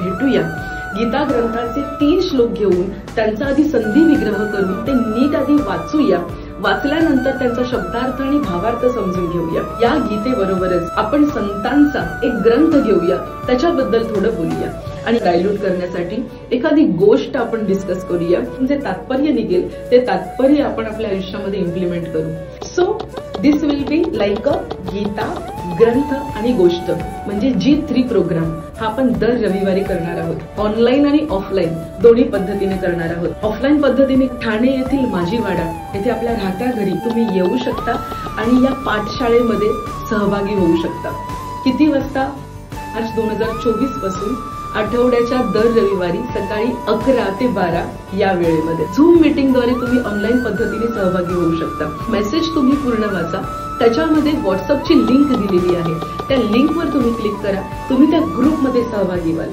भेटूया. गीता ग्रंथाचे 3 श्लोक घेऊन त्यांचा आधी संधी विग्रह करून ते नीट आधी वाचूया. वाचल्यानंतर त्यांचा शब्दार्थ आणि भावार्थ समजून घेऊया. या गीतेबरोबरच आपण संतांचा एक ग्रंथ घेऊया, त्याच्याबद्दल थोडं बोलूया आणि डायल्यूट करण्यासाठी एखादी गोष्ट आपण डिस्कस करूया. जे तात्पर्य निघेल ते तात्पर्य आपण आपल्या आयुष्यामध्ये इम्प्लिमेंट करू. So this will be like a Gita, ग्रंथ आणि गोष्ट म्हणजे G3 प्रोग्राम. हा आपण दर रविवारी करणार आहोत. ऑनलाईन आणि ऑफलाईन दोन्ही पद्धतीने करणार आहोत. ऑफलाईन पद्धतीने ठाणे येथील माझीवाडा येथे आपल्या राहत्या घरी तुम्ही येऊ शकता आणि या पाठशाळेमध्ये सहभागी होऊ शकता. किती वाजता? मार्च 2024 पासून आठवड्याच्या दर रविवारी सकाळी 11 ते 12 या वेळेमध्ये झूम मीटिंगद्वारे तुम्ही ऑनलाईन पद्धतीने सहभागी होऊ शकता. मेसेज तुम्ही पूर्ण वाचा. त्याच्यामध्ये व्हॉट्सअपची लिंक दिलेली आहे. त्या लिंकवर तुम्ही क्लिक करा. तुम्ही त्या ग्रुपमध्ये सहभागी व्हाल.